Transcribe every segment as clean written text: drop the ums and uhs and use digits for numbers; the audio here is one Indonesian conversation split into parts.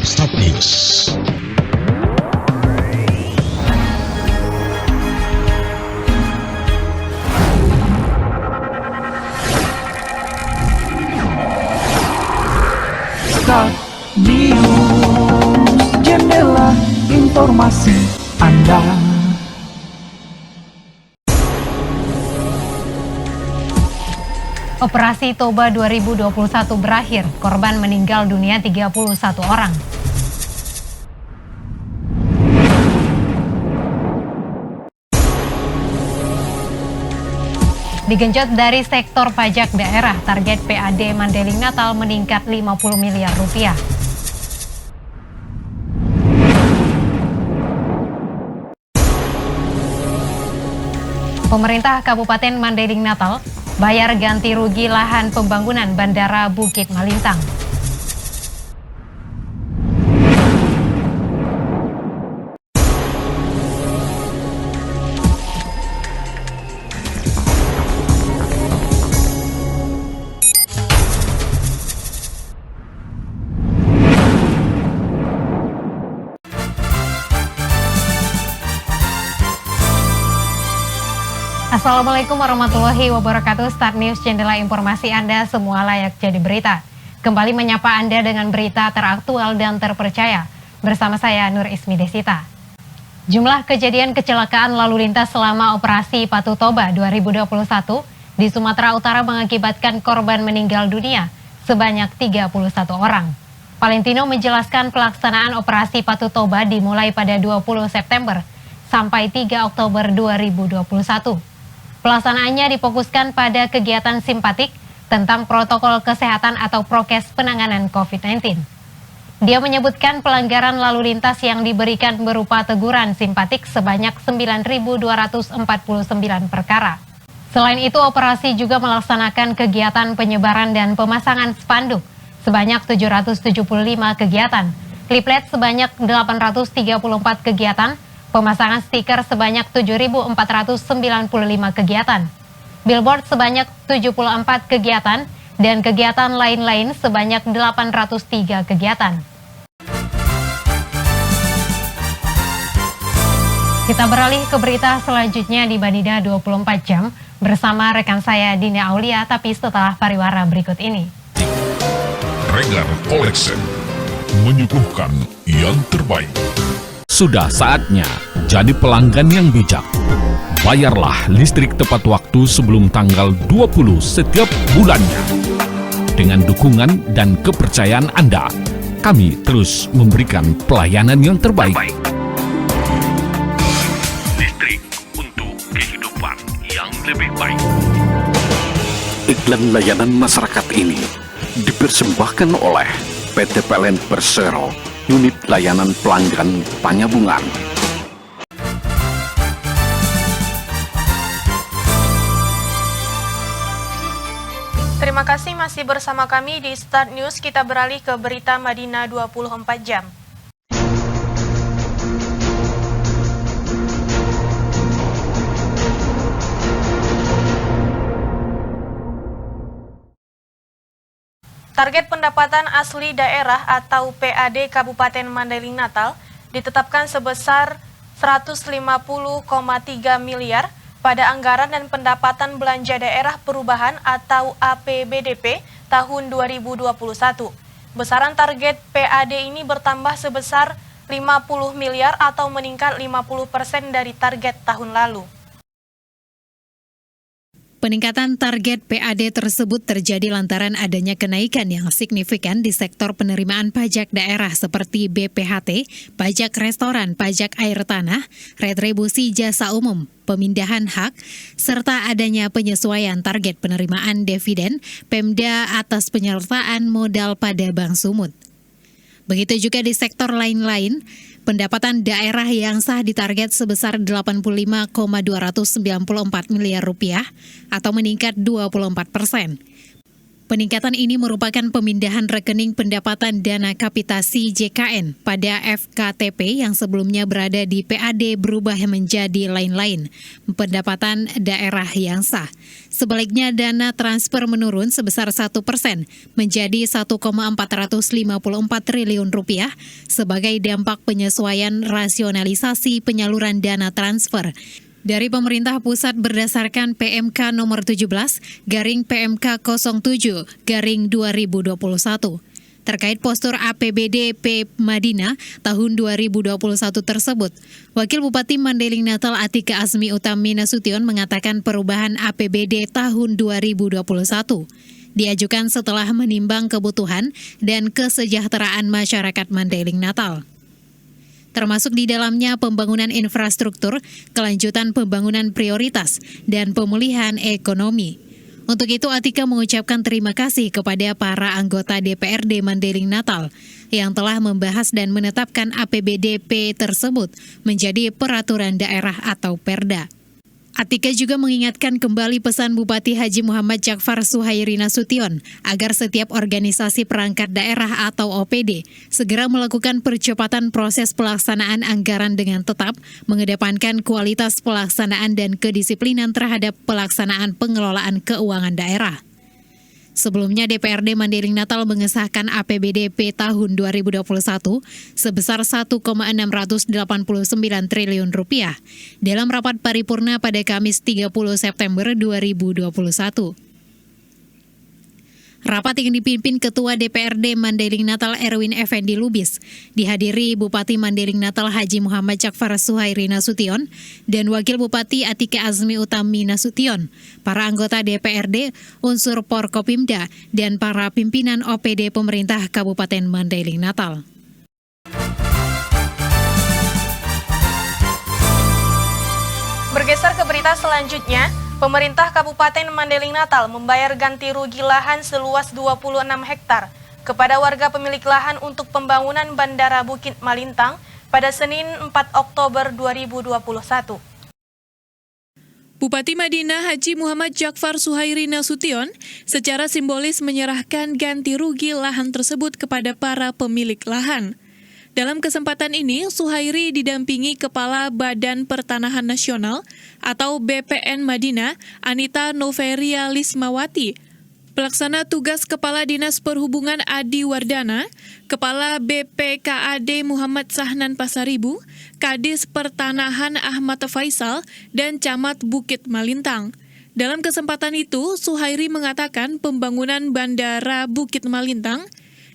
Start News. Start News, jendela informasi Anda. Operasi Toba 2021 berakhir, korban meninggal dunia 31 orang. Digenjot dari sektor pajak daerah, target PAD Mandailing Natal meningkat 50 miliar rupiah. Pemerintah Kabupaten Mandailing Natal bayar ganti rugi lahan pembangunan Bandara Bukit Malintang. Assalamualaikum warahmatullahi wabarakatuh. Start News, jendela informasi Anda, semua layak jadi berita. Kembali menyapa Anda dengan berita teraktual dan terpercaya. Bersama saya Nur Ismi Desita. Jumlah kejadian kecelakaan lalu lintas selama operasi Patuh Toba 2021 di Sumatera Utara mengakibatkan korban meninggal dunia sebanyak 31 orang. Valentino menjelaskan pelaksanaan operasi Patuh Toba dimulai pada 20 September sampai 3 Oktober 2021. Pelaksanaannya difokuskan pada kegiatan simpatik tentang protokol kesehatan atau prokes penanganan COVID-19. Dia menyebutkan pelanggaran lalu lintas yang diberikan berupa teguran simpatik sebanyak 9.249 perkara. Selain itu, operasi juga melaksanakan kegiatan penyebaran dan pemasangan spanduk sebanyak 775 kegiatan, leaflet sebanyak 834 kegiatan, pemasangan stiker sebanyak 7.495 kegiatan, billboard sebanyak 74 kegiatan, dan kegiatan lain-lain sebanyak 803 kegiatan. Kita beralih ke berita selanjutnya di Badida 24 jam bersama rekan saya Dina Aulia, tapi setelah pariwara berikut ini. Regar Collection menyuguhkan yang terbaik. Sudah saatnya jadi pelanggan yang bijak. Bayarlah listrik tepat waktu sebelum tanggal 20 setiap bulannya. Dengan dukungan dan kepercayaan Anda, kami terus memberikan pelayanan yang terbaik. Listrik untuk kehidupan yang lebih baik. Iklan layanan masyarakat ini dipersembahkan oleh PT PLN Persero, Unit Layanan Pelanggan Panyabungan. Terima kasih masih bersama kami di Start News. Kita beralih ke berita Madinah 24 jam. Target pendapatan asli daerah atau PAD Kabupaten Mandailing Natal ditetapkan sebesar 150,3 miliar pada anggaran dan pendapatan belanja daerah perubahan atau APBDP tahun 2021. Besaran target PAD ini bertambah sebesar 50 miliar atau meningkat 50% dari target tahun lalu. Peningkatan target PAD tersebut terjadi lantaran adanya kenaikan yang signifikan di sektor penerimaan pajak daerah seperti BPHT, pajak restoran, pajak air tanah, retribusi jasa umum, pemindahan hak, serta adanya penyesuaian target penerimaan dividen Pemda atas penyertaan modal pada Bank Sumut. Begitu juga di sektor lain-lain, pendapatan daerah yang sah ditarget sebesar 85,294 miliar rupiah atau meningkat 24%. Peningkatan ini merupakan pemindahan rekening pendapatan dana kapitasi JKN pada FKTP yang sebelumnya berada di PAD berubah menjadi lain-lain, pendapatan daerah yang sah. Sebaliknya dana transfer menurun sebesar 1% menjadi 1,454 triliun rupiah sebagai dampak penyesuaian rasionalisasi penyaluran dana transfer dari pemerintah pusat berdasarkan PMK nomor 17 garing PMK 07 garing 2021. Terkait postur APBD P Madinah tahun 2021 tersebut, Wakil Bupati Mandailing Natal Atika Asmi Utami Nasution mengatakan perubahan APBD tahun 2021 diajukan setelah menimbang kebutuhan dan kesejahteraan masyarakat Mandailing Natal. Termasuk di dalamnya pembangunan infrastruktur, kelanjutan pembangunan prioritas, dan pemulihan ekonomi. Untuk itu, Atika mengucapkan terima kasih kepada para anggota DPRD Mandailing Natal yang telah membahas dan menetapkan APBDP tersebut menjadi peraturan daerah atau Perda. Atika juga mengingatkan kembali pesan Bupati Haji Muhammad Jakfar Suhairi Nasution agar setiap organisasi perangkat daerah atau OPD segera melakukan percepatan proses pelaksanaan anggaran dengan tetap mengedepankan kualitas pelaksanaan dan kedisiplinan terhadap pelaksanaan pengelolaan keuangan daerah. Sebelumnya DPRD Mandailing Natal mengesahkan APBDP tahun 2021 sebesar 1,689 triliun rupiah dalam rapat paripurna pada Kamis 30 September 2021. Rapat yang dipimpin Ketua DPRD Mandailing Natal Erwin Effendi Lubis dihadiri Bupati Mandailing Natal Haji Muhammad Jakfar Suhairi Nasution dan Wakil Bupati Atika Asmi Utami Nasution, para anggota DPRD, unsur Porkopimda, dan para pimpinan OPD pemerintah Kabupaten Mandailing Natal. Bergeser ke berita selanjutnya, pemerintah Kabupaten Mandailing Natal membayar ganti rugi lahan seluas 26 hektar kepada warga pemilik lahan untuk pembangunan Bandara Bukit Malintang pada Senin 4 Oktober 2021. Bupati Madinah Haji Muhammad Jakfar Suhairi Nasution secara simbolis menyerahkan ganti rugi lahan tersebut kepada para pemilik lahan. Dalam kesempatan ini, Suhairi didampingi Kepala Badan Pertanahan Nasional atau BPN Madinah, Anita Noveria Lismawati, Pelaksana Tugas Kepala Dinas Perhubungan Adi Wardana, Kepala BPKAD Muhammad Sahnan Pasaribu, Kadis Pertanahan Ahmad Faisal, dan Camat Bukit Malintang. Dalam kesempatan itu, Suhairi mengatakan pembangunan Bandara Bukit Malintang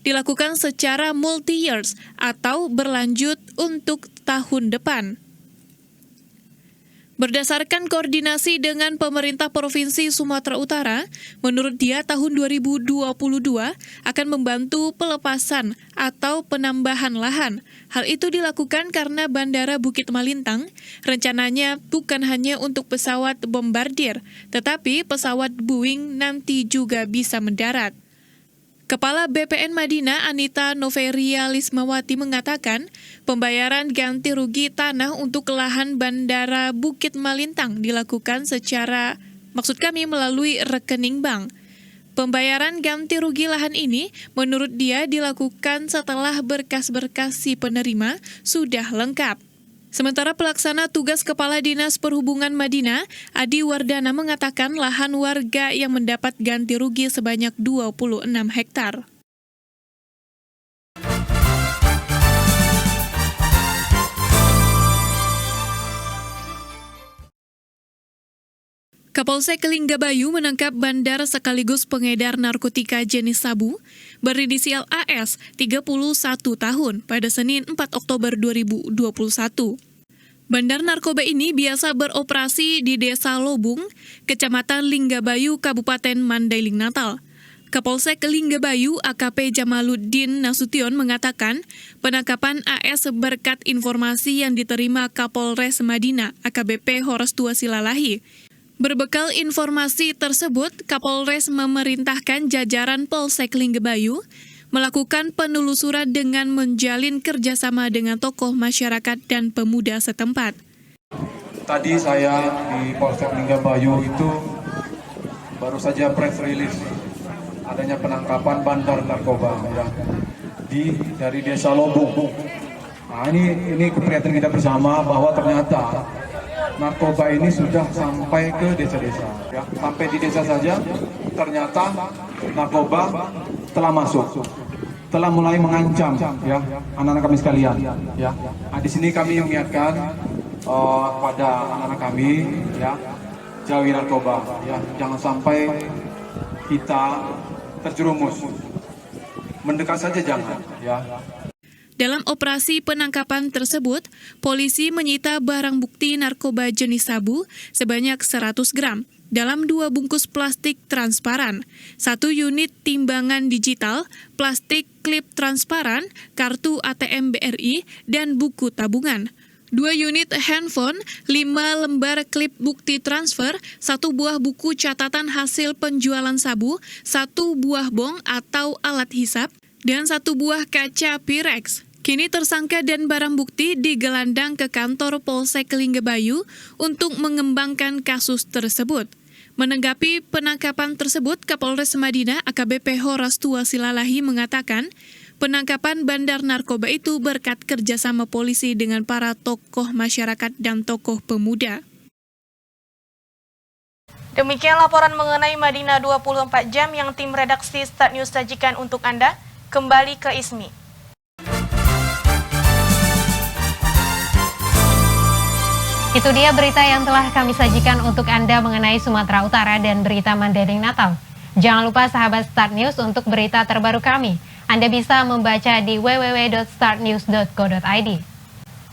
dilakukan secara multi-years atau berlanjut untuk tahun depan. Berdasarkan koordinasi dengan pemerintah Provinsi Sumatera Utara, menurut dia tahun 2022 akan membantu pelepasan atau penambahan lahan. Hal itu dilakukan karena Bandara Bukit Malintang rencananya bukan hanya untuk pesawat bombardir, tetapi pesawat Boeing nanti juga bisa mendarat. Kepala BPN Madinah Anita Noveria Lismawati mengatakan pembayaran ganti rugi tanah untuk lahan Bandara Bukit Malintang dilakukan melalui rekening bank. Pembayaran ganti rugi lahan ini menurut dia dilakukan setelah berkas-berkas si penerima sudah lengkap. Sementara pelaksana tugas Kepala Dinas Perhubungan Madinah, Adi Wardana mengatakan lahan warga yang mendapat ganti rugi sebanyak 26 hektar. Kapolsek Linggabayu menangkap bandar sekaligus pengedar narkotika jenis sabu berinisial AS 31 tahun pada Senin 4 Oktober 2021. Bandar narkoba ini biasa beroperasi di Desa Lobung, Kecamatan Linggabayu, Kabupaten Mandailing Natal. Kapolsek Linggabayu AKP Jamaluddin Nasution mengatakan penangkapan AS berkat informasi yang diterima Kapolres Madinah AKBP Horas Tua Silalahi. Berbekal informasi tersebut, Kapolres memerintahkan jajaran Polsek Linggabayu melakukan penelusuran dengan menjalin kerjasama dengan tokoh masyarakat dan pemuda setempat. Tadi saya di Polsek Linggabayu itu baru saja press release adanya penangkapan bandar narkoba ya dari Desa Lobong. Nah, ini keprihatinan kita bersama bahwa ternyata narkoba ini sudah sampai ke desa-desa. Ya. Sampai di desa saja ternyata narkoba telah masuk, telah mulai mengancam ya anak-anak kami sekalian. Ya. Nah, di sini kami mengingatkan kepada anak-anak kami ya, jauhi narkoba. Ya. Jangan sampai kita terjerumus. Mendekat saja jangan. Ya. Dalam operasi penangkapan tersebut, polisi menyita barang bukti narkoba jenis sabu sebanyak 100 gram dalam 2 bungkus plastik transparan, 1 unit timbangan digital, plastik klip transparan, kartu ATM BRI, dan buku tabungan. 2 unit handphone, 5 lembar klip bukti transfer, 1 buah buku catatan hasil penjualan sabu, 1 buah bong atau alat hisap, dan 1 buah kaca Pyrex. Kini tersangka dan barang bukti digelandang ke kantor Polsek Linggabayu untuk mengembangkan kasus tersebut. Menanggapi penangkapan tersebut, Kapolres Madinah AKBP Horas Tuasilalahi mengatakan, penangkapan bandar narkoba itu berkat kerjasama polisi dengan para tokoh masyarakat dan tokoh pemuda. Demikian laporan mengenai Madinah 24 jam yang tim redaksi Start News sajikan untuk Anda. Kembali ke Ismi. Itu dia berita yang telah kami sajikan untuk Anda mengenai Sumatera Utara dan berita Mandailing Natal. Jangan lupa sahabat Start News untuk berita terbaru kami. Anda bisa membaca di www.startnews.co.id.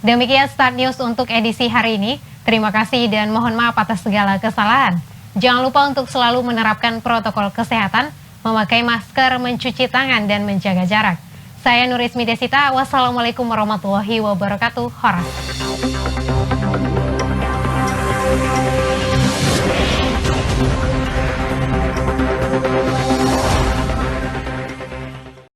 Demikian Start News untuk edisi hari ini. Terima kasih dan mohon maaf atas segala kesalahan. Jangan lupa untuk selalu menerapkan protokol kesehatan, memakai masker, mencuci tangan, dan menjaga jarak. Saya Nur Ismi Desita. Wassalamualaikum warahmatullahi wabarakatuh. Horas.